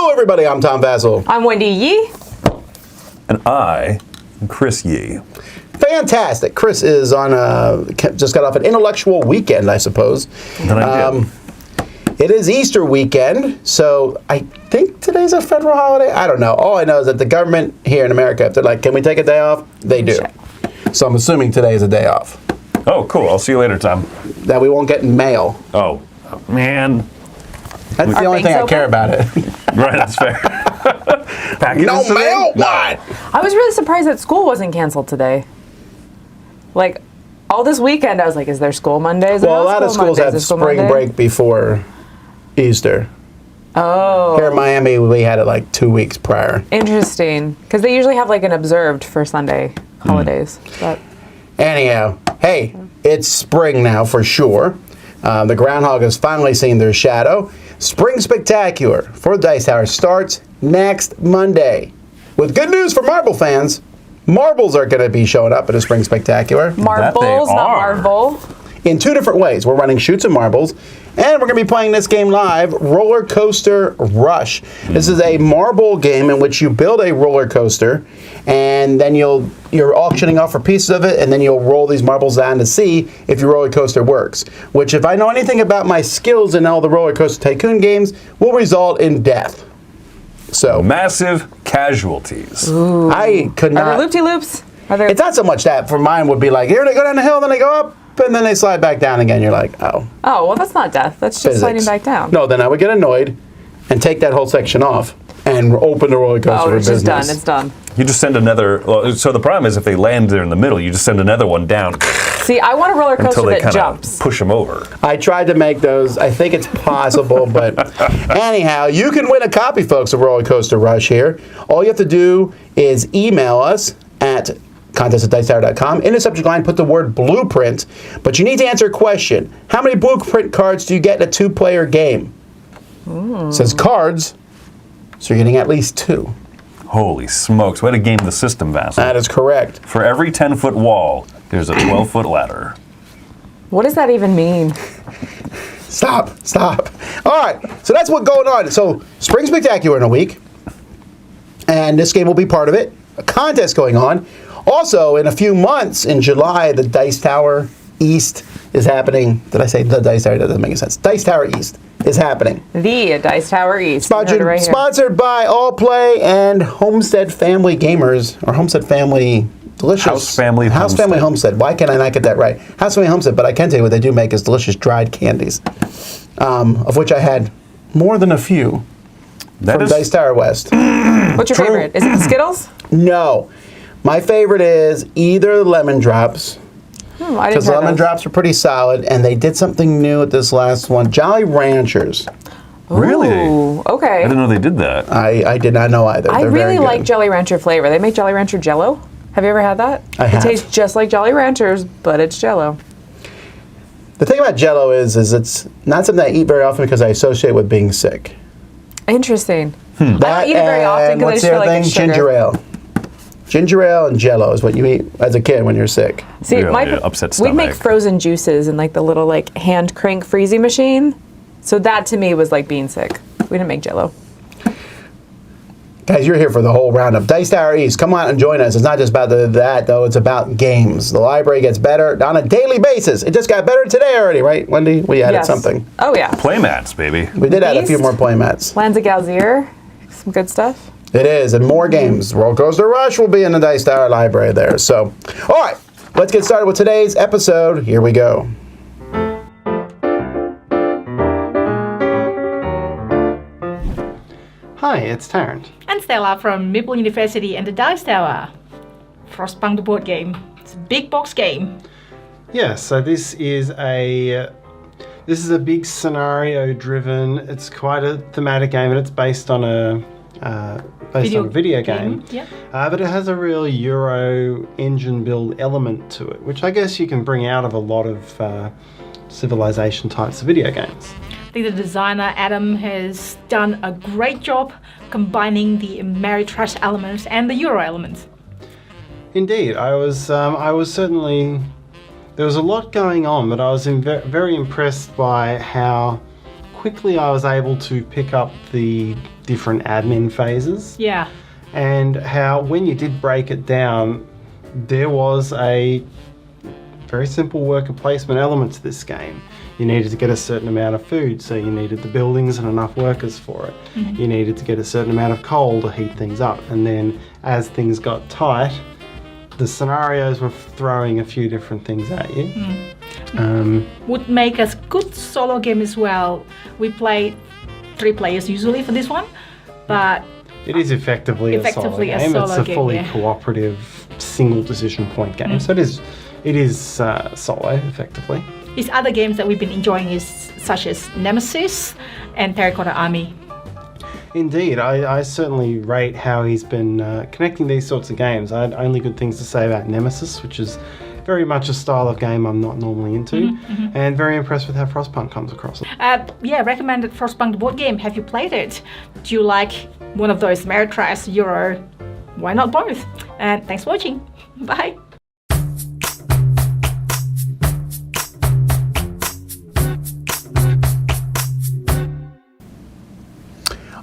Hello, everybody. I'm Tom Vassell. I'm Wendy Yee. And I am Chris Yee. Fantastic. Chris is on just got off an intellectual weekend, I suppose. It is Easter weekend, so I think today's a federal holiday. I don't know. All I know is that the government here in America, if they're like, can we take a day off? They do. So I'm assuming today is a day off. Oh, cool. I'll see you later, Tom. That we won't get in mail. Oh, man. That's the only thing I care about it. Right, that's fair. No mail? What? I was really surprised that school wasn't canceled today. Like, all this weekend, I was like, is there school Mondays? Well, a lot of schools have spring break before Easter. Oh. Here in Miami, we had it like 2 weeks prior. Interesting. Because they usually have like an observed for Sunday holidays. But anyhow, hey, it's spring now for sure. The groundhog has finally seen their shadow. Spring Spectacular for Dice Tower starts next Monday. With good news for Marvel fans, marbles are going to be showing up at a Spring Spectacular. Marbles, not Marvel. In two different ways. We're running Shoots and Marbles, and we're going to be playing this game live, Roller Coaster Rush. This is a marble game in which you build a roller coaster, and then you're auctioning off for pieces of it, and then you'll roll these marbles down to see if your roller coaster works. Which, if I know anything about my skills in all the Roller Coaster Tycoon games, will result in death. So massive casualties. Ooh. I could not. Are there loop-de-loops? It's not so much that. For mine would be like, here they go down the hill, then they go up, and then they slide back down again. You're like, oh. Oh, well, that's not death. That's just sliding back down. No, then I would get annoyed and take that whole section off and open the roller coaster for business. Oh, it's just done. It's done. You just send another. Well, so the problem is if they land there in the middle, you just send another one down. See, I want a roller coaster until they that jumps. Push them over. I tried to make those. I think it's possible, but anyhow, you can win a copy, folks, of Roller Coaster Rush here. All you have to do is email us at contest@dicetower.com. In the subject line, put the word blueprint, but you need to answer a question. How many blueprint cards do you get in a two-player game? It says cards, so you're getting at least two. Holy smokes, way to game the system, Vassal. That is correct. For every 10-foot wall, there's a 12-foot ladder. What does that even mean? Stop. All right, so that's what's going on. So, Spring Spectacular in a week, and this game will be part of it. A contest going on. Also, in a few months, in July, the Dice Tower East is happening. Did I say the Dice Tower? That doesn't make any sense. Dice Tower East is happening. The Dice Tower East. Sponsored by All Play and Homestead Family Gamers, or Homestead Family Delicious. House Family Homestead. Why can't I not get that right? House Family Homestead, but I can tell you what they do make is delicious dried candies, of which I had more than a few from Dice Tower West. What's your favorite? Is it the Skittles? No. My favorite is either Lemon Drops, because Lemon Drops are pretty solid, and they did something new at this last one. Jolly Ranchers. Really? Ooh, okay. I didn't know they did that. I did not know either. I They're really very like good. Jolly Rancher flavor. They make Jolly Rancher Jell-O. Have you ever had that? I have. It tastes just like Jolly Ranchers, but it's Jell-O. The thing about Jell-O is it's not something I eat very often because I associate with being sick. Interesting. I don't eat it very often because I just feel like it's sugar. Ginger ale. Ginger ale and Jell-O is what you eat as a kid when you're sick. See, upset we'd make stomach. frozen juices in like the little like hand crank freezy machine. So that to me was like being sick. We didn't make Jell-O. Guys, you're here for the whole roundup. Dice Tower East, come on and join us. It's not just about that, though. It's about games. The library gets better on a daily basis. It just got better today already, right, Wendy? We added something. Oh, yeah. Playmats, baby. We did add a few more playmats. Lands of Galzier. Some good stuff. It is, and more games. Roller Coaster Rush will be in the Dice Tower library there. So, all right, let's get started with today's episode. Here we go. Hi, it's Tarrant. And Stella from Maple University and the Dice Tower. Frostpunk the board game. It's a big box game. Yeah, so this is a big scenario driven. It's quite a thematic game, and it's based on a video game. Yeah. But it has a real Euro engine build element to it, which I guess you can bring out of a lot of civilization types of video games. I think the designer Adam has done a great job combining the Ameritrash elements and the Euro elements. Indeed, I was certainly. There was a lot going on, but I was very impressed by how quickly I was able to pick up the different admin phases. Yeah. And how when you did break it down, there was a very simple worker placement element to this game. You needed to get a certain amount of food, so you needed the buildings and enough workers for it. You needed to get a certain amount of coal to heat things up. And then as things got tight, the scenarios were throwing a few different things at you. Would make a good solo game as well. We played 3 players usually for this one, but it is effectively a solo game. It's a fully cooperative single decision point game. So it is solo effectively. his other games that we've been enjoying is such as Nemesis and Terracotta Army. Indeed, I certainly rate how he's been connecting these sorts of games. I had only good things to say about Nemesis, which is very much a style of game I'm not normally into, and very impressed with how Frostpunk comes across it. Yeah, recommended Frostpunk the board game. Have you played it? Do you like one of those Ameritrash, Euro? Why not both? And thanks for watching. Bye.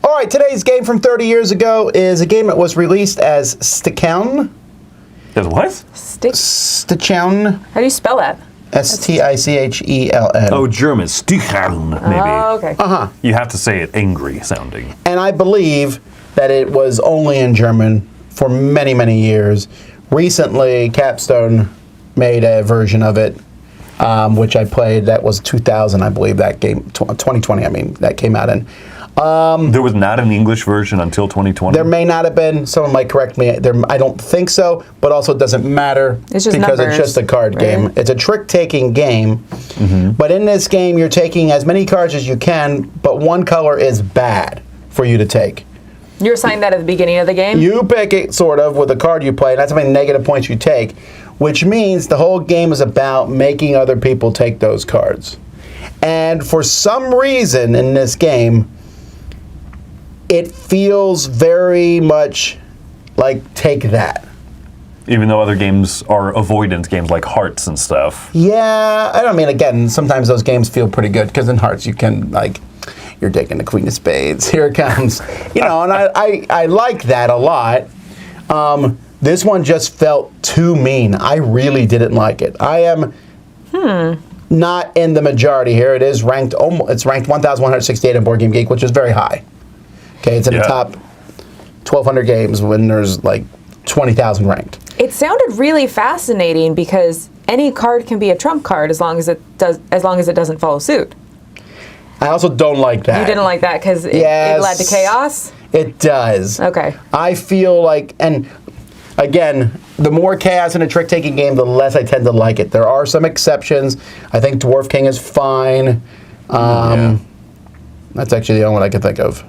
All right, today's game from 30 years ago is a game that was released as Stichown. As what? Stichown. How do you spell that? Stichelln. Oh, German. Stichown, maybe. Oh, okay. You have to say it angry sounding. And I believe that it was only in German for many, many years. Recently, Capstone made a version of it, which I played. That was 2000, I believe, that game. 2020, I mean, that came out in. There was not an English version until 2020? There may not have been. Someone might correct me. I don't think so, but also it doesn't matter. It's just because numbers, it's just a card game. It's a trick-taking game. But in this game, you're taking as many cards as you can, but one color is bad for you to take. You're assigned that at the beginning of the game? You pick it, sort of, with the card you play, and that's how many negative points you take, which means the whole game is about making other people take those cards. And for some reason in this game, it feels very much like Take That. Even though other games are avoidance games like Hearts and stuff. Yeah, I don't mean, again, sometimes those games feel pretty good, because in Hearts you can, like, you're taking the Queen of Spades, here it comes. You know, and I like that a lot. This one just felt too mean. I really didn't like it. I am not in the majority here. It is ranked, it's ranked 1,168 on Board Game Geek, which is very high. Okay, it's in the top 1,200 games when there's like 20,000 ranked. It sounded really fascinating because any card can be a trump card as long as it doesn't follow suit. I also don't like that. You didn't like that because it led to chaos? It does. Okay. I feel like, and again, the more chaos in a trick-taking game, the less I tend to like it. There are some exceptions. I think Dwarf King is fine. That's actually the only one I can think of.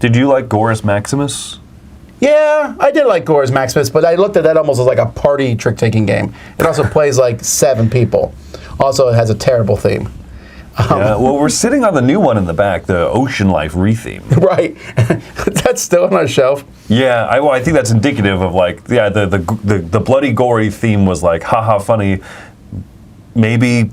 Did you like Gorus Maximus? Yeah, I did like Gorus Maximus, but I looked at that almost as like a party trick-taking game. It also plays like 7 people. Also, it has a terrible theme. Yeah, well, we're sitting on the new one in the back, the Ocean Life retheme. Right. That's still on our shelf. Yeah, I think that's indicative of like, the bloody gory theme was like, haha, funny. Maybe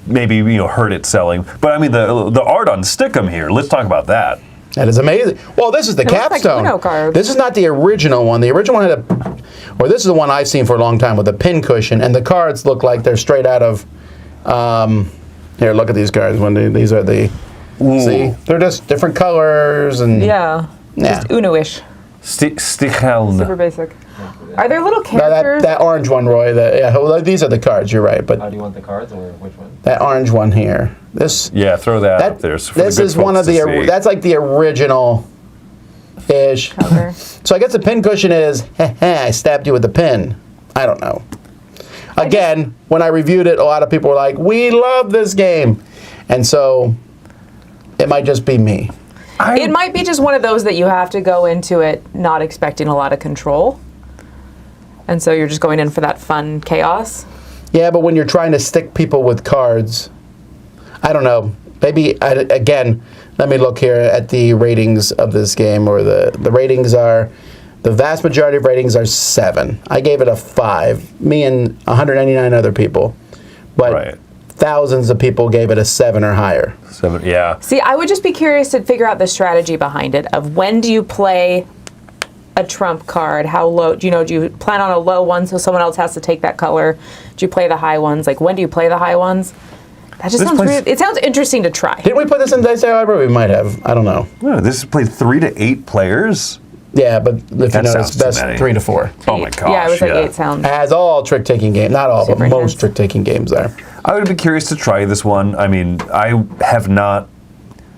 hurt it selling. But I mean, the art on Stickum here. Let's talk about that. That is amazing. Well, this is the Capstone. Like cards. This is not the original one. The original one had this is the one I've seen for a long time with a pin cushion, and the cards look like they're straight out of. Here, look at these cards, Wendy. These are the. Ooh. See, they're just different colors and. Yeah. Just Uno-ish. Sticheln. Super basic. Are there little No, characters? that orange one, Roy. Well, these are the cards. You're right, but. How do you want the cards, or which one? That orange one here. This. Yeah, throw that up there. So this is one of the. That's like the original. Ish. Cover. So I guess the pin cushion is. I stabbed you with the pin. I don't know. Again, when I reviewed it, a lot of people were like, "We love this game," and so it might just be me. It might be just one of those that you have to go into it not expecting a lot of control. And so you're just going in for that fun chaos. Yeah, but when you're trying to stick people with cards, I don't know. Maybe, again, let me look here at the ratings of this game, or the ratings are, the vast majority of ratings are 7. I gave it a 5, me and 199 other people. But thousands of people gave it a 7 or higher. 7, yeah. See, I would just be curious to figure out the strategy behind it of when do you play a trump card? How low, do you plan on a low one so someone else has to take that color? Do you play the high ones? Like, when do you play the high ones? That just sounds weird. It sounds interesting to try. Didn't we put this in Dice Library? We might have. I don't know. No, this played 3 to 8 players. Yeah, but if you notice, best 3 to 4. Oh my gosh. Yeah, it was like 8 sounds. As all trick-taking games, not all, but most trick-taking games are. I would be curious to try this one. I mean, I have not.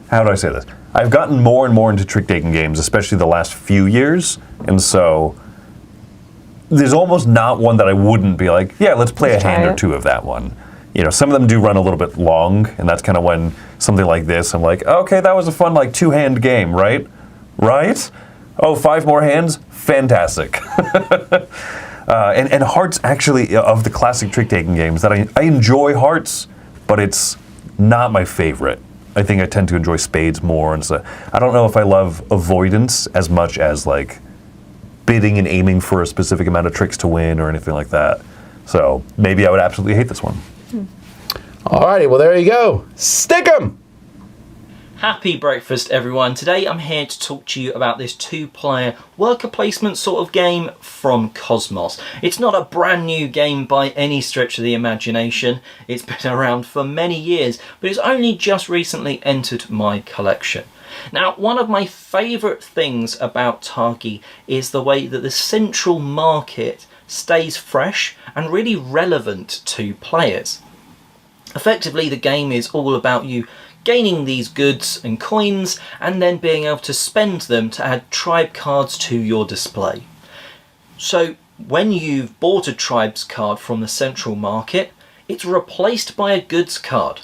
How do I say this? I've gotten more and more into trick-taking games, especially the last few years, and so there's almost not one that I wouldn't be like, yeah, let's play a hand or two of that one. Some of them do run a little bit long, and that's kind of when something like this, I'm like, okay, that was a fun, 2-hand game, right? Right? Oh, 5 more hands? Fantastic. And Hearts, actually, of the classic trick-taking games, that I enjoy Hearts, but it's not my favorite. I think I tend to enjoy Spades more, and so I don't know if I love Avoidance as much as, bidding and aiming for a specific amount of tricks to win or anything like that. So maybe I would absolutely hate this one. Alrighty, well, there you go. Stick 'em! Happy breakfast, everyone. Today I'm here to talk to you about this 2-player worker placement sort of game from Cosmos. It's not a brand new game by any stretch of the imagination. It's been around for many years, but it's only just recently entered my collection. Now, one of my favourite things about Targi is the way that the central market stays fresh and really relevant to players. Effectively, the game is all about you gaining these goods and coins and then being able to spend them to add tribe cards to your display. So when you've bought a tribes card from the central market, it's replaced by a goods card.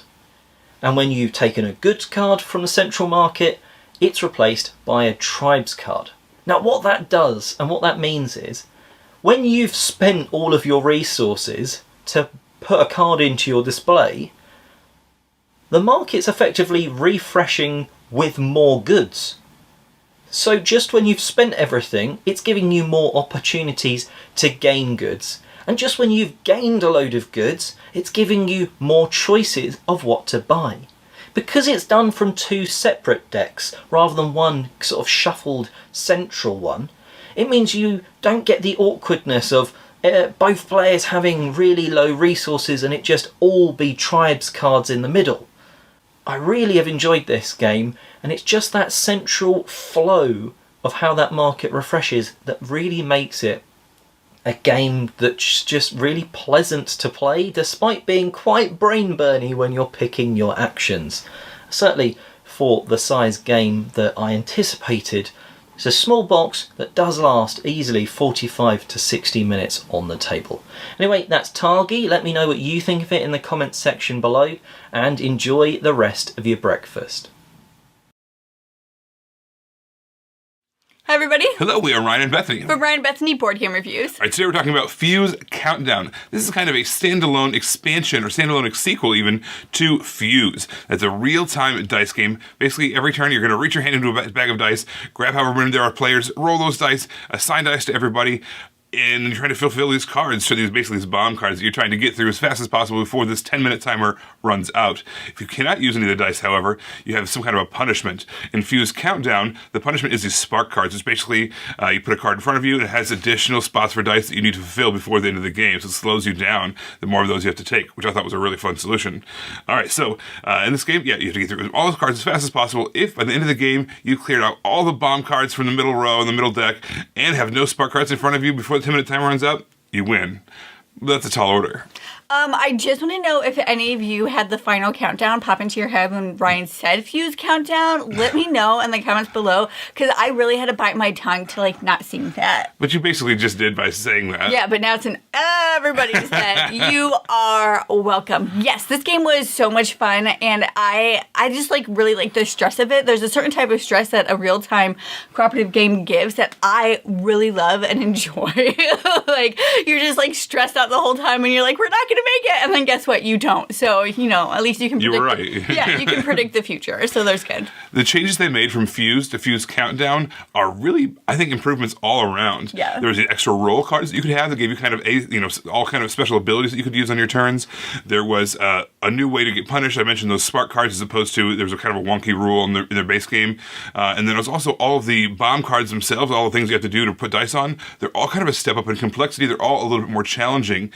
And when you've taken a goods card from the central market, it's replaced by a tribes card. Now what that does and what that means is, when you've spent all of your resources to put a card into your display, the market's effectively refreshing with more goods. So just when you've spent everything, it's giving you more opportunities to gain goods. And just when you've gained a load of goods, it's giving you more choices of what to buy. Because it's done from 2 separate decks rather than one sort of shuffled central one, it means you don't get the awkwardness of both players having really low resources and it just all be tribes cards in the middle. I really have enjoyed this game, and it's just that central flow of how that market refreshes that really makes it a game that's just really pleasant to play, despite being quite brain-burny when you're picking your actions. Certainly for the size game that I anticipated, it's a small box that does last easily 45 to 60 minutes on the table. Anyway, that's Targi. Let me know what you think of it in the comments section below, and enjoy the rest of your breakfast. Hi everybody. Hello, we are Ryan and Bethany. For Ryan and Bethany Board Game Reviews. All right, today we're talking about Fuse Countdown. This is kind of a standalone expansion, or standalone sequel even, to Fuse. That's a real-time dice game. Basically, every turn you're going to reach your hand into a bag of dice, grab however many there are players, roll those dice, assign dice to everybody, and you're trying to fulfill these cards, so basically these bomb cards that you're trying to get through as fast as possible before this 10-minute timer runs out. If you cannot use any of the dice, however, you have some kind of a punishment. In Fuse Countdown, the punishment is these spark cards. It's basically, you put a card in front of you, and it has additional spots for dice that you need to fulfill before the end of the game, so it slows you down the more of those you have to take, which I thought was a really fun solution. Alright, so in this game, yeah, you have to get through all those cards as fast as possible. If by the end of the game, you cleared out all the bomb cards from the middle row and the middle deck, and have no spark cards in front of you before the 10-minute timer runs out, you win. That's a tall order. I just want to know if any of you had the final countdown pop into your head when Ryan said Fuse Countdown. Let me know in the comments below, because I really had to bite my tongue to not sing that. But you basically just did by saying that. Yeah, but now it's in everybody's head. You are welcome. Yes, this game was so much fun, and I just really like the stress of it. There's a certain type of stress that a real-time cooperative game gives that I really love and enjoy. You're just stressed out the whole time, and you're like, we're not going to make it, and then guess what? You don't. So, at least you can You predict. were right. Yeah, you can predict the future. So there's good. The changes they made from Fuse to Fuse Countdown are really, I think, improvements all around. Yeah. There was the extra roll cards that you could have that gave you kind of all kind of special abilities that you could use on your turns. There was a new way to get punished. I mentioned those spark cards as opposed to there was a kind of a wonky rule in their base game. And then there's also all of the bomb cards themselves, all the things you have to do to put dice on. They're all kind of a step up in complexity. They're all a little bit more challenging.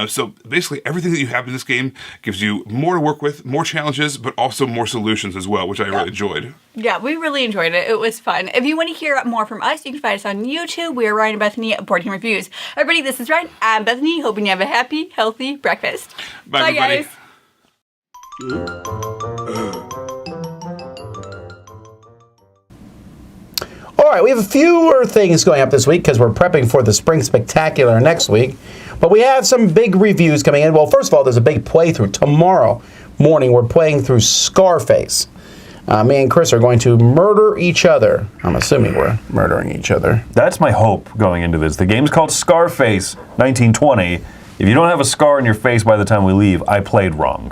So basically everything that you have in this game gives you more to work with, more challenges, but also more solutions as well, which I really enjoyed. Yeah, we really enjoyed it. It was fun. If you want to hear more from us, you can find us on YouTube. We're Ryan and Bethany at Board Game Reviews. Everybody, this is Ryan. I'm Bethany. Hoping you have a happy, healthy breakfast. Bye, everybody. guys. All right, we have fewer things going up this week because we're prepping for the Spring Spectacular next week. But we have some big reviews coming in. Well, first of all, there's a big playthrough. Tomorrow morning, we're playing through Scarface. Me and Chris are going to murder each other. I'm assuming we're murdering each other. That's my hope going into this. The game's called Scarface 1920. If you don't have a scar on your face by the time we leave, I played wrong.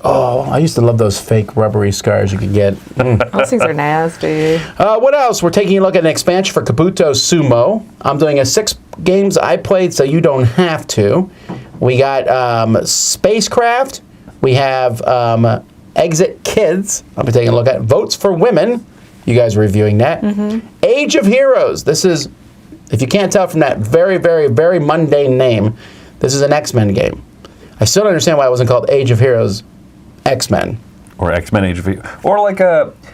Oh, I used to love those fake rubbery scars you could get. Those things are nasty. What else? We're taking a look at an expansion for Kabuto Sumo. I'm doing a 6 games I played so you don't have to. We got Spacecraft. We have Exit Kids. I'll be taking a look at Votes for Women. You guys are reviewing that. Mm-hmm. Age of Heroes. This is, if you can't tell from that very, very, very mundane name, this is an X-Men game. I still don't understand why it wasn't called Age of Heroes X-Men. Or X-Men Age of Heroes. Or like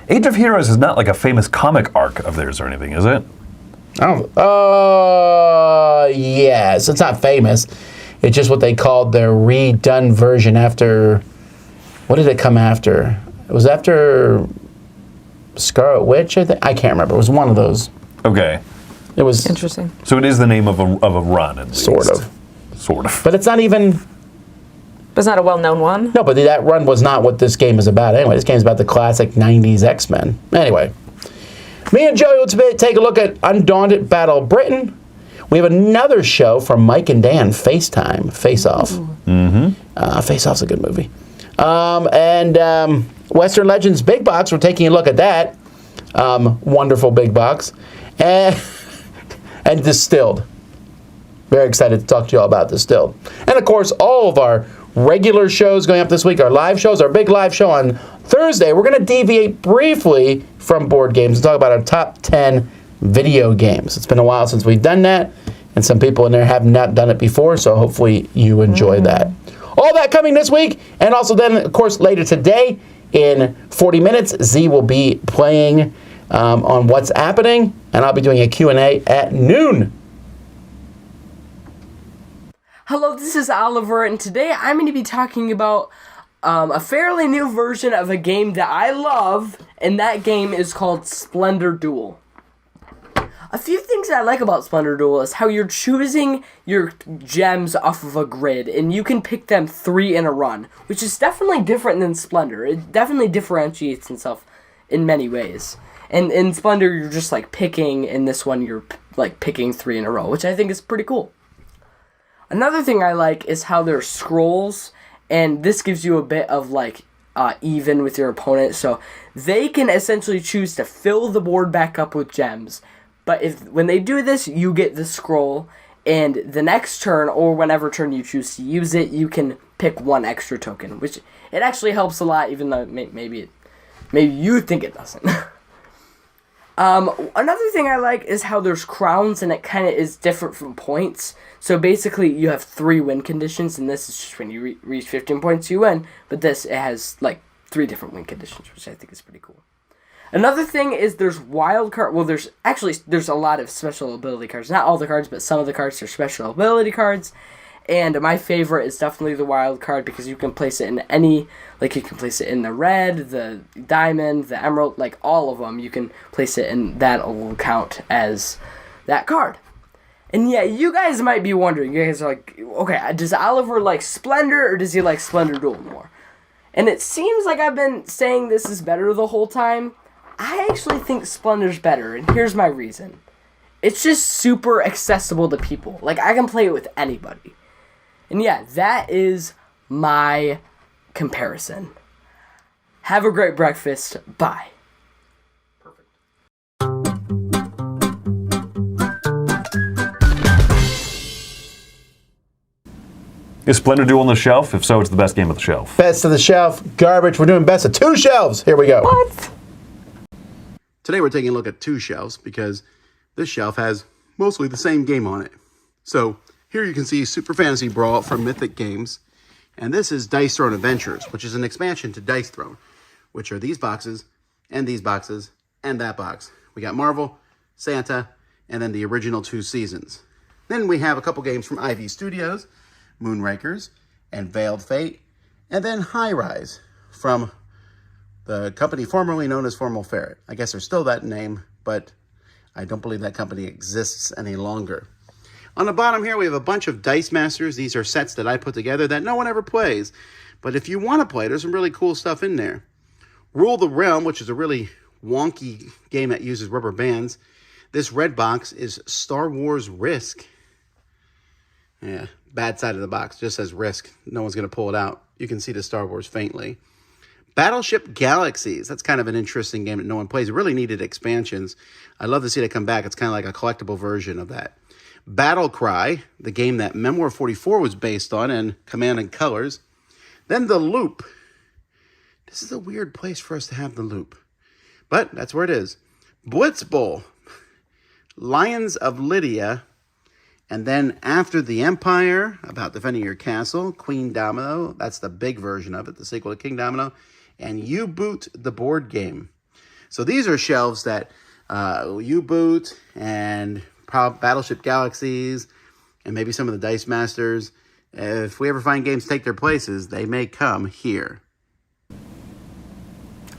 Age of Heroes is not like a famous comic arc of theirs or anything, is it? Yes. It's not famous. It's just what they called their redone version after... What did it come after? It was after Scarlet Witch, I think. I can't remember. It was one of those. Okay. It was... Interesting. So it is the name of a run, at least. Sort of. Sort of. But it's not even... But it's not a well-known one? No, but that run was not what this game is about. Anyway, this game is about the classic 90s X-Men. Anyway. Me and Joey will take a look at Undaunted Battle Britain. We have another show from Mike and Dan, FaceTime, Face Off. Mm-hmm. Face Off's a good movie. And Western Legends Big Box, we're taking a look at that. Wonderful Big Box. And Distilled. Very excited to talk to you all about Distilled. And of course, all of our regular shows going up this week, our live shows, our big live show on Thursday. We're going to deviate briefly from board games and talk about our top 10 video games. It's been a while since we've done that, and some people in there have not done it before, so hopefully you enjoy that. All that coming this week, and also then, of course, later today in 40 minutes, Z will be playing on What's Happening, and I'll be doing a Q&A at noon. Hello, this is Oliver, and today I'm going to be talking about a fairly new version of a game that I love, and that game is called Splendor Duel. A few things I like about Splendor Duel is how you're choosing your gems off of a grid, and you can pick them 3 in a run, which is definitely different than Splendor. It definitely differentiates itself in many ways. And in Splendor, you're just like picking, in this one, you're like picking 3 in a row, which I think is pretty cool. Another thing I like is how there's scrolls, and this gives you a bit of like even with your opponent, so they can essentially choose to fill the board back up with gems. But when they do this, you get the scroll, and the next turn, or whenever turn you choose to use it, you can pick 1 extra token, which it actually helps a lot, even though maybe you think it doesn't. Another thing I like is how there's crowns, and it kind of is different from points. So basically, you have 3 win conditions, and this is just when you reach 15 points, you win. But this, it has like 3 different win conditions, which I think is pretty cool. Another thing is there's wild card. Well, there's a lot of special ability cards. Not all the cards, but some of the cards are special ability cards. And my favorite is definitely the wild card because you can place it in any, like you can place it in the red, the diamond, the emerald, like all of them. You can place it and that will count as that card. And yeah, you guys might be wondering, you guys are like, okay, does Oliver like Splendor or does he like Splendor Duel more? And it seems like I've been saying this is better the whole time. I actually think Splendor's better, and here's my reason. It's just super accessible to people. Like, I can play it with anybody. And yeah, that is my comparison. Have a great breakfast. Bye. Is Splendor Duel on the shelf? If so, it's the best game of the shelf. Best of the shelf, garbage. We're doing best of 2 shelves. Here we go. What? Today we're taking a look at 2 shelves because this shelf has mostly the same game on it. So here you can see Super Fantasy Brawl from Mythic Games. And this is Dice Throne Adventures, which is an expansion to Dice Throne, which are these boxes and that box. We got Marvel, Santa, and then the original 2 seasons. Then we have a couple games from Ivy Studios, Moonrakers, and Veiled Fate, and then High Rise from the company formerly known as Formal Ferret. I guess there's still that name, but I don't believe that company exists any longer. On the bottom here, we have a bunch of Dice Masters. These are sets that I put together that no one ever plays. But if you want to play, there's some really cool stuff in there. Rule the Realm, which is a really wonky game that uses rubber bands. This red box is Star Wars Risk. Yeah, bad side of the box. Just says Risk. No one's going to pull it out. You can see the Star Wars faintly. Battleship Galaxies. That's kind of an interesting game that no one plays. It really needed expansions. I'd love to see it come back. It's kind of like a collectible version of that. Battle Cry, the game that Memoir 44 was based on, and Command and Colors. Then The Loop. This is a weird place for us to have The Loop, but that's where it is. Blitz Bowl. Lions of Lydia. And then After the Empire, about defending your castle. Queen Domino, that's the big version of it, the sequel to King Domino. And U-Boot, the board game. So these are shelves that U-Boot and Battleship Galaxies and maybe some of the Dice Masters, if we ever find games take their places, they may come here.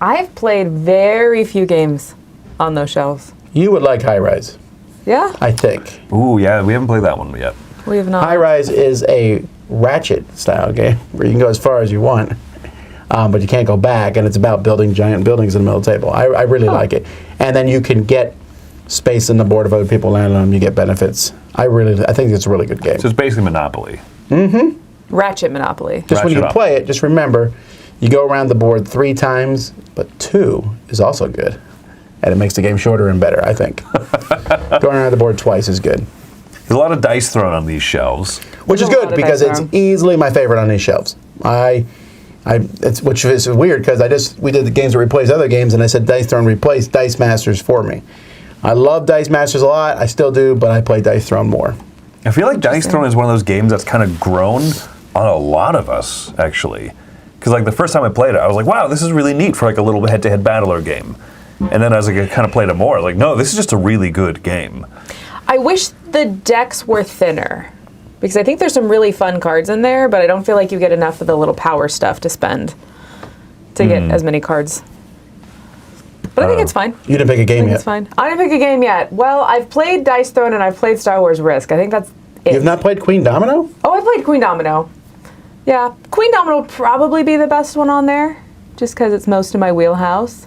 I've played very few games on those shelves. You would like High Rise, Yeah, I think. Ooh, yeah, we haven't played that one yet. we have not. High Rise is a Ratchet style game where you can go as far as you want, but you can't go back, and it's about building giant buildings in the middle of the table. I really like it. And then you can get space in the board if other people land on them, you get benefits. I think it's a really good game. So it's basically Monopoly. Ratchet Monopoly. Just when you Ratchet up. play it, just remember, you go around the board 3 times, but 2 is also good. And it makes the game shorter and better, I think. Going around the board twice is good. There's a lot of dice thrown on these shelves. Which is There's a lot good of because dice it's thrown. easily my favorite on these shelves. Which is weird because we did the games that replace other games, and I said Dice Throne replaced Dice Masters for me. I love Dice Masters a lot. I still do, but I play Dice Throne more. I feel like Dice Throne is one of those games that's kind of grown on a lot of us, actually. Because like the first time I played it, I was like, wow, this is really neat for like a little head-to-head battler game. And then as I kind of played it more, like, no, this is just a really good game. I wish the decks were thinner because I think there's some really fun cards in there, but I don't feel like you get enough of the little power stuff to spend to get as many cards. But I think it's fine. You didn't pick a I game think yet. it's fine. I didn't pick a game yet. Well, I've played Dice Throne and I've played Star Wars Risk. I think that's it. You've not played Queen Domino? Oh, I played Queen Domino. Yeah, Queen Domino would probably be the best one on there, just because it's most of my wheelhouse.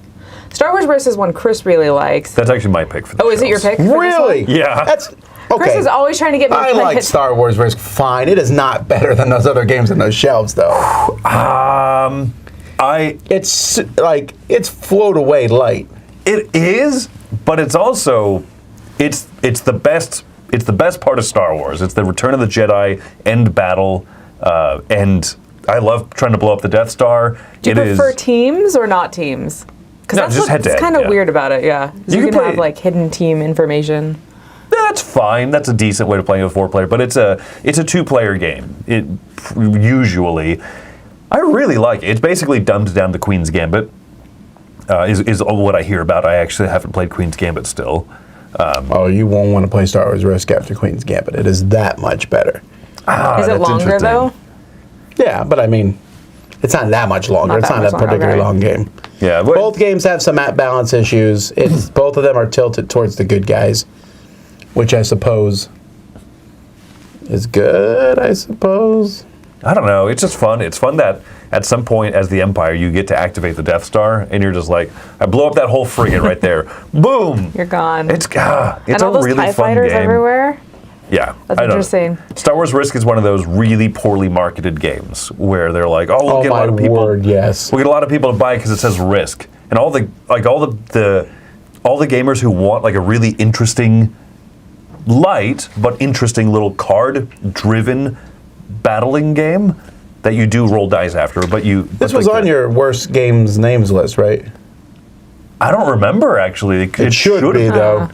Star Wars Risk is one Chris really likes. That's actually my pick for the Oh, is it your pick? for this Really? one? Yeah. That's okay. Chris is always trying to get me to I play like it. Star Wars Risk fine. It is not better than those other games in those shelves, though. It's float away light. It is, but it's also, it's the best part of Star Wars. It's the Return of the Jedi end battle, and I love trying to blow up the Death Star. Do you prefer teams or not teams? Because No, that's just what's head-to-head, kind of yeah. weird about it, yeah. You You can can play- have like hidden team information. That's fine. That's a decent way to play with 4-player, but it's a 2-player game. It usually, I really like it. It's basically dumbed down to Queen's Gambit. Is what I hear about. I actually haven't played Queen's Gambit still. Oh, you won't want to play Star Wars Risk after Queen's Gambit. It is that much better. Is it that's longer interesting. though? Yeah, but I mean, it's not that much longer. Not It's that not much a longer, particularly okay. long game. Yeah, but Both games have some map balance issues. It's both of them are tilted towards the good guys, which I suppose is good. I suppose. I don't know. It's just fun. It's fun that at some point as the Empire you get to activate the Death Star, and you're just like, I blow up that whole frigate right there. Boom. You're gone. It's and a all those really TIE fun fighters game. everywhere. Yeah, That's I don't know. interesting. Star Wars Risk is one of those really poorly marketed games where they're like, "Oh, we'll Oh get a lot my of people. word, yes. We'll get a lot of people to buy because it says Risk." And all the gamers who want like a really interesting, light but interesting little card-driven battling game that you do roll dice after, but you. This was on your worst games names list, right? I don't remember actually. It should be though.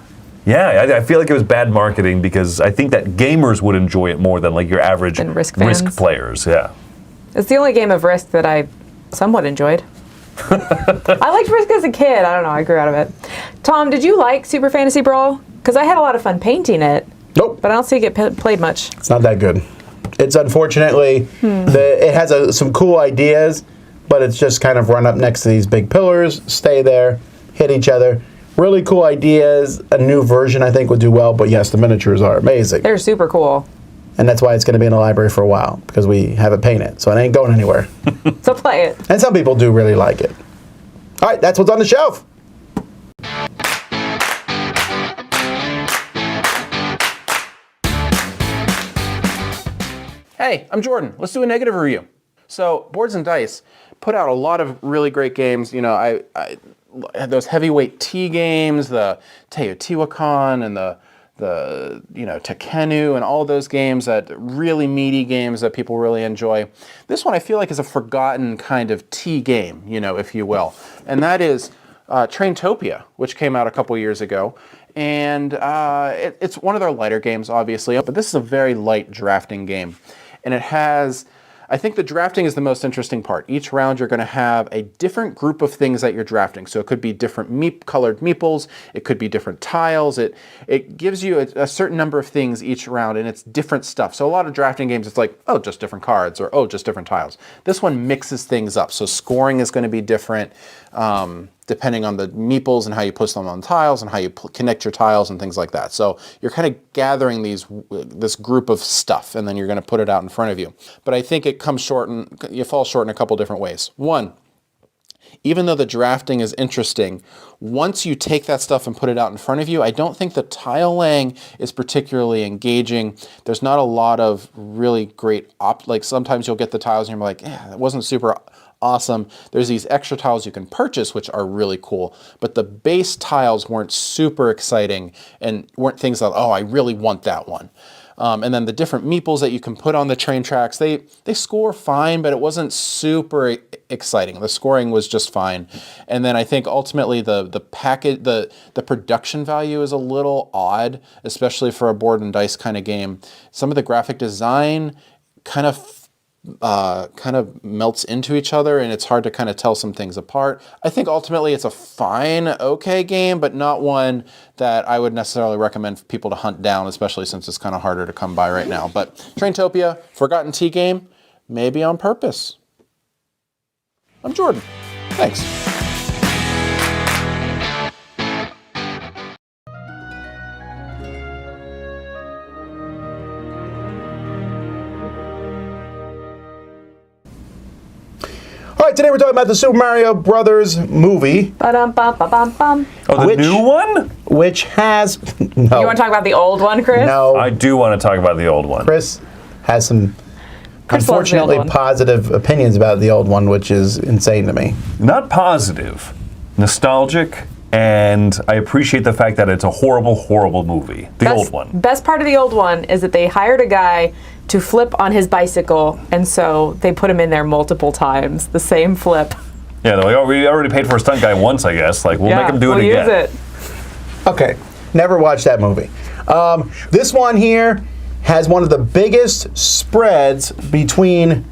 Yeah, I feel like it was bad marketing because I think that gamers would enjoy it more than like your average Than Risk fans. players. Yeah. It's the only game of Risk that I somewhat enjoyed. I liked Risk as a kid. I don't know. I grew out of it. Tom, did you like Super Fantasy Brawl? Because I had a lot of fun painting it. Nope. But I don't see it get played much. It's not that good. It's unfortunately, it has some cool ideas, but it's just kind of run up next to these big pillars, stay there, hit each other. Really cool ideas. A new version I think would do well, but yes, the miniatures are amazing. They're super cool. And that's why it's going to be in the library for a while, because we have it painted, so it ain't going anywhere. So play it. And some people do really like it. All right, that's what's on the shelf. Hey, I'm Jordan. Let's do a negative review. So, Boards and Dice put out a lot of really great games. You know, I had those heavyweight tea games, the Teotihuacan and the Tekhenu and all those games, that really meaty games that people really enjoy. This one I feel like is a forgotten kind of tea game, if you will. And that is Traintopia, which came out a couple years ago. And it's one of their lighter games, obviously, but this is a very light drafting game. And it has, I think the drafting is the most interesting part. Each round you're going to have a different group of things that you're drafting. So it could be different colored meeples, it could be different tiles. It gives you a certain number of things each round, and it's different stuff. So a lot of drafting games, it's like, oh, just different cards, or oh, just different tiles. This one mixes things up. So scoring is going to be different depending on the meeples and how you put them on tiles and how you connect your tiles and things like that. So you're kind of gathering this group of stuff, and then you're going to put it out in front of you. But I think it comes short, and you fall short in a couple different ways. One, even though the drafting is interesting, once you take that stuff and put it out in front of you, I don't think the tile laying is particularly engaging. There's not a lot of really great like sometimes you'll get the tiles and you're like, that wasn't super awesome. There's these extra tiles you can purchase, which are really cool, but the base tiles weren't super exciting and weren't things that, oh, I really want that one. And then the different meeples that you can put on the train tracks, they score fine, but it wasn't super exciting. The scoring was just fine. And then I think ultimately the production value is a little odd, especially for a board and dice kind of game. Some of the graphic design kind of melts into each other, and it's hard to kind of tell some things apart. I think ultimately it's a fine, okay game, but not one that I would necessarily recommend for people to hunt down, especially since it's kind of harder to come by right now. But Traintopia, forgotten tea game, maybe on purpose. I'm Jordan. Thanks. All right, today we're talking about the Super Mario Brothers movie. Ba-dum-bum-ba-bum-bum. Oh, the new one? Which has... No. You want to talk about the old one, Chris? No. I do want to talk about the old one. Chris has some Chris loves the old unfortunately one. positive opinions about the old one, which is insane to me. Not positive, nostalgic, and I appreciate the fact that it's a horrible, horrible movie. The old one. Best part of the old one is that they hired a guy to flip on his bicycle, and so they put him in there multiple times, the same flip. Yeah, we already paid for a stunt guy once, I guess. Like, we'll make him do it we'll again. Use it. Okay, never watched that movie. This one here has one of the biggest spreads between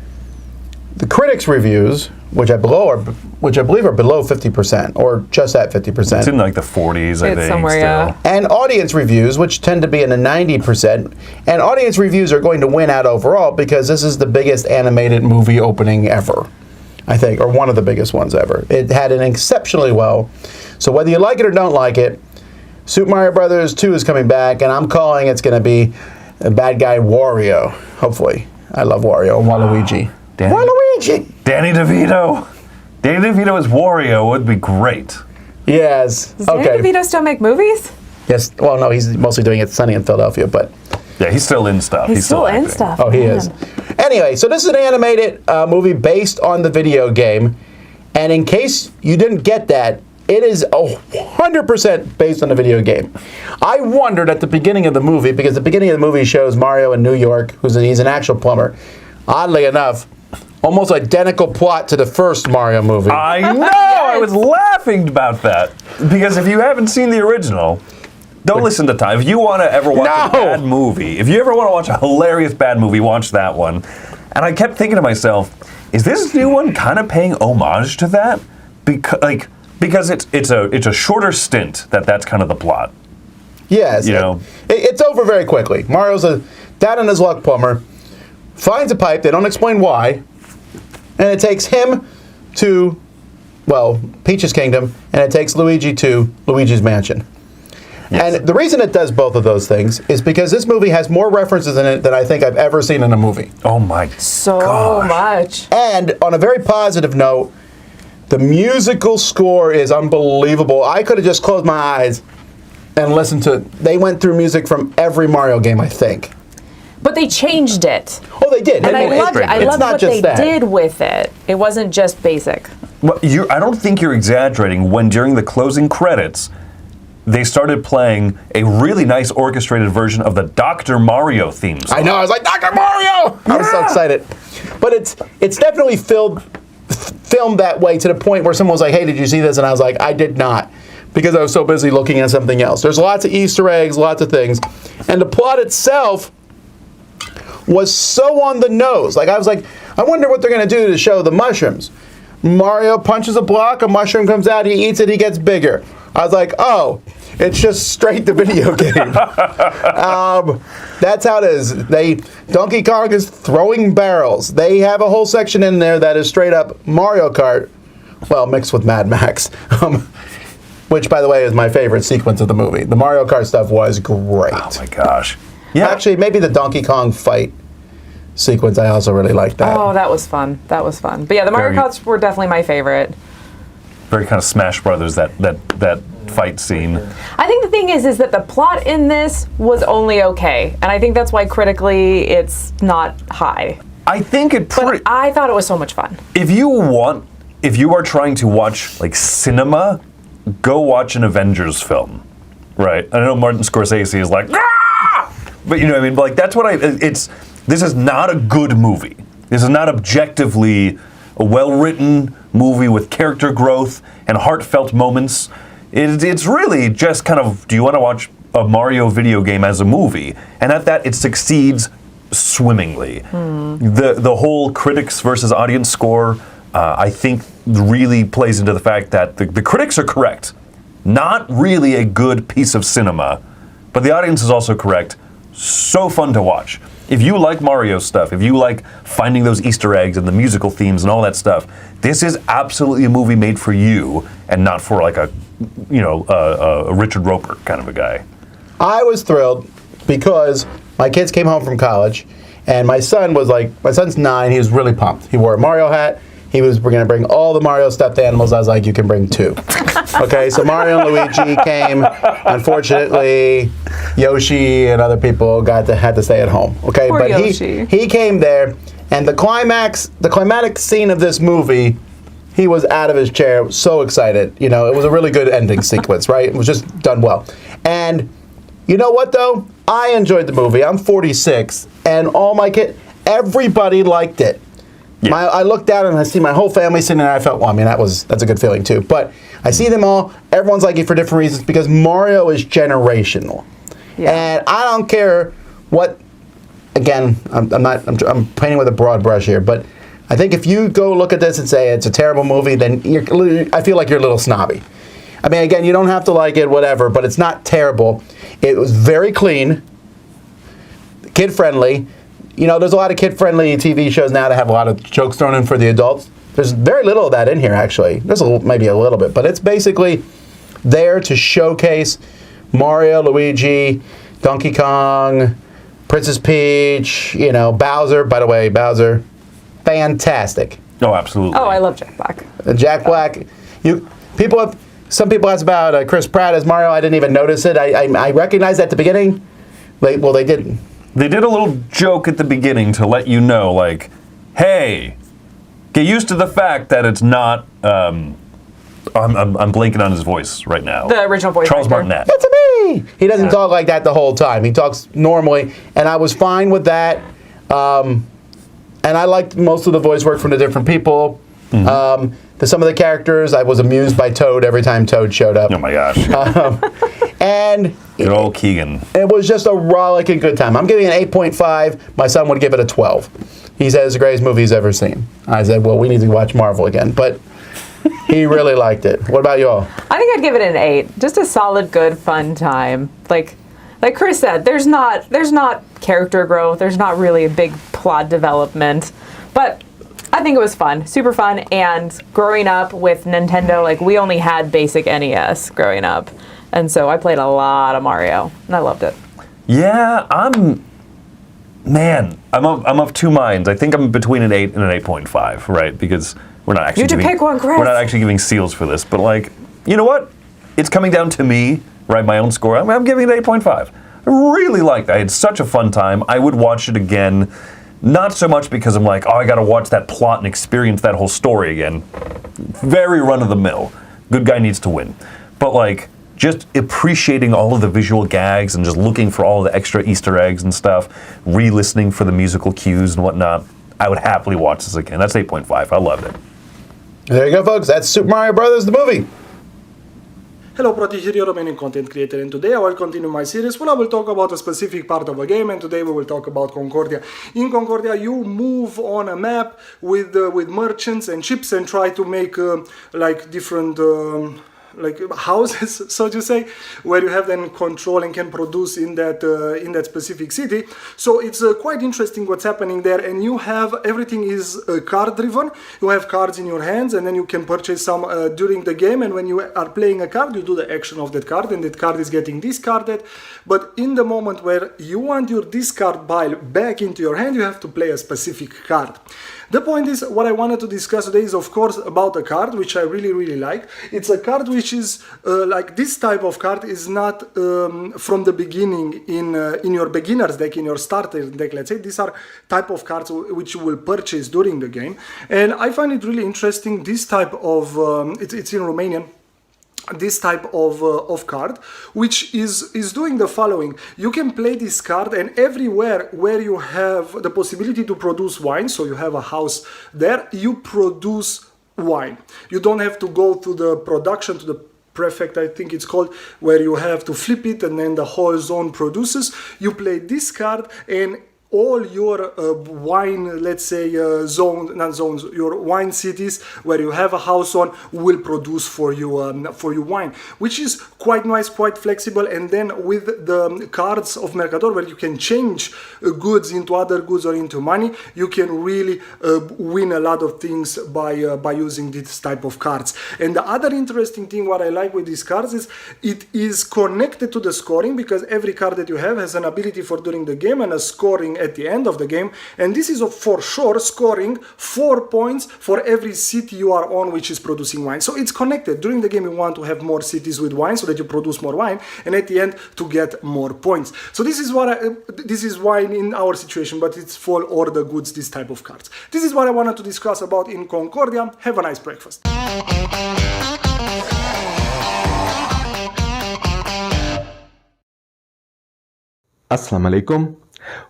the critics' reviews, which I believe are below 50%, or just at 50%. It's in like the 40s, I think. Somewhere, still. yeah. And audience reviews, which tend to be in the 90%. And audience reviews are going to win out overall because this is the biggest animated movie opening ever, I think, or one of the biggest ones ever. It had an exceptionally well. So whether you like it or don't like it, Super Mario Brothers 2 is coming back, and I'm calling it's going to be a bad guy Wario, hopefully. I love Wario and Waluigi. Waluigi! Danny DeVito! Danny DeVito as Wario would be great. Yes. Does Danny DeVito still make movies? Yes. Well, no, he's mostly doing it Sunny in Philadelphia, but Yeah, he's still in stuff. He's still in acting. stuff. Oh, he man. is. Anyway, so this is an animated movie based on the video game. And in case you didn't get that, it is 100% based on the video game. I wondered at the beginning of the movie, because the beginning of the movie shows Mario in New York, he's an actual plumber. Oddly enough, almost identical plot to the first Mario movie. I know! I was laughing about that. Because if you haven't seen the original, don't listen to Tom. If you want to ever watch a bad movie, if you ever want to watch a hilarious bad movie, watch that one. And I kept thinking to myself, is this new one kind of paying homage to that? Because it's a shorter stint that's kind of the plot. Yes. You know? It's over very quickly. Mario's a down in his luck plumber, finds a pipe, they don't explain why, and it takes him to, well, Peach's Kingdom, and it takes Luigi to Luigi's Mansion. Yes. And the reason it does both of those things is because this movie has more references in it than I think I've ever seen in a movie. Oh my So much. And on a very positive note, the musical score is unbelievable. I could have just closed my eyes and listened to it. They went through music from every Mario game, I think. But they changed it. Oh, they did. And I loved it. I loved what they that. did with it. It wasn't just basic. Well, I don't think you're exaggerating when during the closing credits, they started playing a really nice orchestrated version of the Dr. Mario theme song. I know. I was like, Dr. Mario! I was so excited. But it's definitely filmed that way to the point where someone was like, hey, did you see this? And I was like, I did not, because I was so busy looking at something else. There's lots of Easter eggs, lots of things. And the plot itself was so on the nose. Like, I was like, I wonder what they're going to do to show the mushrooms. Mario punches a block, a mushroom comes out, he eats it, he gets bigger. I was like, oh, it's just straight to video game. That's how it is. Donkey Kong is throwing barrels. They have a whole section in there that is straight up Mario Kart, well, mixed with Mad Max, which, by the way, is my favorite sequence of the movie. The Mario Kart stuff was great. Oh my gosh. Yeah. Actually, maybe the Donkey Kong fight sequence, I also really liked that. Oh, that was fun. That was fun. But yeah, the Mario Karts were definitely my favorite. Very kind of Smash Brothers, that fight scene. I think the thing is that the plot in this was only okay. And I think that's why critically it's not high. I think But I thought it was so much fun. If you are trying to watch like cinema, go watch an Avengers film. Right? I know Martin Scorsese is like, ah! But you know what I mean? But like that's what this is not a good movie. This is not objectively a well-written movie with character growth and heartfelt moments. It's really just kind of, do you want to watch a Mario video game as a movie? And at that, it succeeds swimmingly. The whole critics versus audience score, I think, really plays into the fact that the critics are correct. Not really a good piece of cinema, but the audience is also correct. So fun to watch. If you like Mario stuff, if you like finding those Easter eggs and the musical themes and all that stuff, this is absolutely a movie made for you and not for like a Richard Roper kind of a guy. I was thrilled because my kids came home from college and my son's 9, he was really pumped. He wore a Mario hat. We're going to bring all the Mario stuffed animals. I was like, you can bring 2. Okay, so Mario and Luigi came. Unfortunately, Yoshi and other people had to stay at home. Okay, Poor but Yoshi. he came there, and the climatic scene of this movie, he was out of his chair, so excited. You know, it was a really good ending sequence, right? It was just done well. And you know what, though? I enjoyed the movie. I'm 46, and all my kids, everybody liked it. Yeah. I looked down and I see my whole family sitting there. I felt, well, I mean, that's a good feeling too. But I see them all. Everyone's like it for different reasons because Mario is generational, and I don't care what. Again, I'm painting with a broad brush here, but I think if you go look at this and say it's a terrible movie, then I feel like you're a little snobby. I mean, again, you don't have to like it, whatever, but it's not terrible. It was very clean, kid friendly. You know, there's a lot of kid-friendly TV shows now that have a lot of jokes thrown in for the adults. There's very little of that in here, actually. There's maybe a little bit, but it's basically there to showcase Mario, Luigi, Donkey Kong, Princess Peach, Bowser. By the way, Bowser, fantastic. Oh, absolutely. Oh, I love Jack Black. Jack Black. Some people asked about Chris Pratt as Mario. I didn't even notice it. I recognized at the beginning. They didn't. They did a little joke at the beginning to let you know, like, hey, get used to the fact that it's not. I'm blanking on his voice right now. The original voice Charles actor. Martinet. It's me. He doesn't talk like that the whole time. He talks normally, and I was fine with that. And I liked most of the voice work from the different people. Some of the characters, I was amused by Toad every time Toad showed up. Oh my gosh. And Good old Keegan. it was just a rollicking good time. I'm giving it an 8.5. My son would give it a 12. He said it's the greatest movie he's ever seen. I said, well, we need to watch Marvel again. But he really liked it. What about you all? I think I'd give it an 8. Just a solid, good, fun time. Like Chris said, there's not character growth. There's not really a big plot development. But I think it was fun, super fun. And growing up with Nintendo, like we only had basic NES growing up. And so I played a lot of Mario, and I loved it. Yeah, I'm of two minds. I think I'm between an 8 and an 8.5, right? Because we're not actually You have to pick one, Chris. We're not actually giving seals for this, but like, you know what? It's coming down to me, right? My own score. I'm giving it 8.5. I really liked it. I had such a fun time. I would watch it again. Not so much because I'm like, oh, I got to watch that plot and experience that whole story again. Very run of the mill. Good guy needs to win. But like, just appreciating all of the visual gags and just looking for all of the extra Easter eggs and stuff, re-listening for the musical cues and whatnot, I would happily watch this again. That's 8.5. I loved it. There you go, folks. That's Super Mario Brothers, the movie. Hello, Proti here, your remaining content creator, and today I will continue my series where I will talk about a specific part of a game, and today we will talk about Concordia. In Concordia, you move on a map with merchants and ships and try to make like different like houses, so to say, where you have then control and can produce in that specific city. So it's quite interesting what's happening there, and you have everything is card driven. You have cards in your hands, and then you can purchase some during the game. And when you are playing a card, you do the action of that card, and that card is getting discarded. But in the moment where you want your discard pile back into your hand, you have to play a specific card. The point is, what I wanted to discuss today is, of course, about a card, which I really like. It's a card which is, like this type of card is not from the beginning in your beginner's deck, in your starter deck, let's say. These are type of cards which you will purchase during the game. And I find it really interesting, this type of, it's in Romanian, this type of card, which is doing the following. You can play this card, and everywhere where you have the possibility to produce wine, so you have a house there, you produce wine. You don't have to go to the production, to the prefect, I think it's called, where you have to flip it and then the whole zone produces. You play this card, and all your wine, let's say, your wine cities where you have a house on will produce for you wine, which is quite nice, quite flexible. And then with the cards of Mercator, where you can change goods into other goods or into money, you can really win a lot of things by using this type of cards. And the other interesting thing what I like with these cards is it is connected to the scoring, because every card that you have has an ability for during the game and a scoring at the end of the game, and this is for sure scoring 4 points for every city you are on which is producing wine. So it's connected. During the game you want to have more cities with wine so that you produce more wine, and at the end to get more points. So this is this is wine in our situation, but it's for all the goods, this type of cards. This is what I wanted to discuss about in Concordia. Have a nice breakfast. Assalamu alaikum.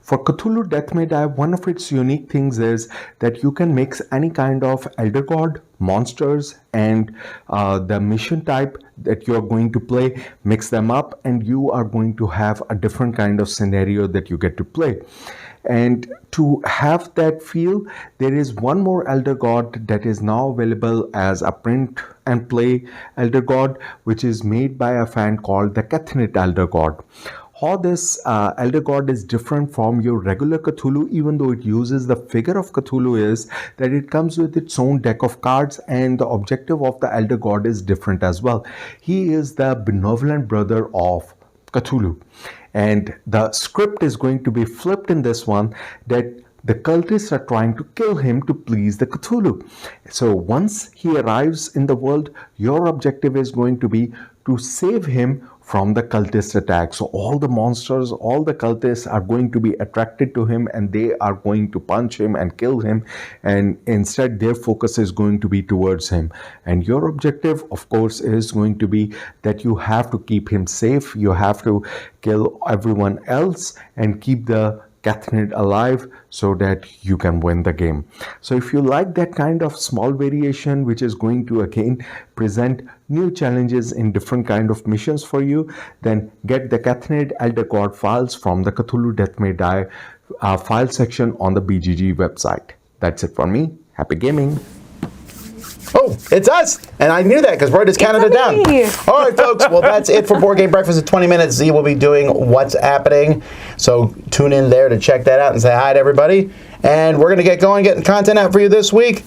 For Cthulhu Death May Die, one of its unique things is that you can mix any kind of elder god, monsters, and the mission type that you are going to play, mix them up, and you are going to have a different kind of scenario that you get to play. And to have that feel, there is one more elder god that is now available as a print and play elder god, which is made by a fan called the Cathinite Elder God. How this elder god is different from your regular Cthulhu, even though it uses the figure of Cthulhu, is that it comes with its own deck of cards, and the objective of the elder god is different as well. He is the benevolent brother of Cthulhu, and the script is going to be flipped in this one, that the cultists are trying to kill him to please the Cthulhu. So once he arrives in the world, your objective is going to be to save him from the cultist attack. So all the monsters, all the cultists are going to be attracted to him, and they are going to punch him and kill him, and instead their focus is going to be towards him. And your objective, of course, is going to be that you have to keep him safe, you have to kill everyone else and keep the Cathnid alive so that you can win the game. So if you like that kind of small variation, which is going to again present new challenges in different kind of missions for you, then get the Cathnid Elder God files from the Cthulhu Death May Die file section on the BGG website. That's it for me. Happy gaming. Oh, it's us! And I knew that because Roy just counted it down. All right, folks. Well, that's it for Board Game Breakfast in 20 minutes. Z will be doing What's Happening. So tune in there to check that out and say hi to everybody. And we're going to get going, getting content out for you this week.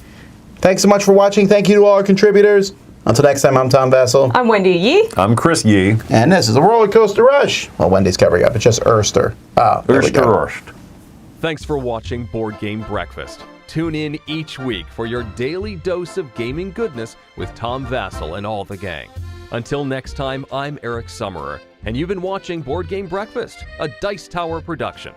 Thanks so much for watching. Thank you to all our contributors. Until next time, I'm Tom Vessel. I'm Wendy Yee. I'm Chris Yee. And this is a Roller Coaster Rush. Well, Wendy's covering up. It's just Erster. Oh, there we go. Thanks for watching Board Game Breakfast. Tune in each week for your daily dose of gaming goodness with Tom Vassell and all the gang. Until next time, I'm Eric Summerer, and you've been watching Board Game Breakfast, a Dice Tower production.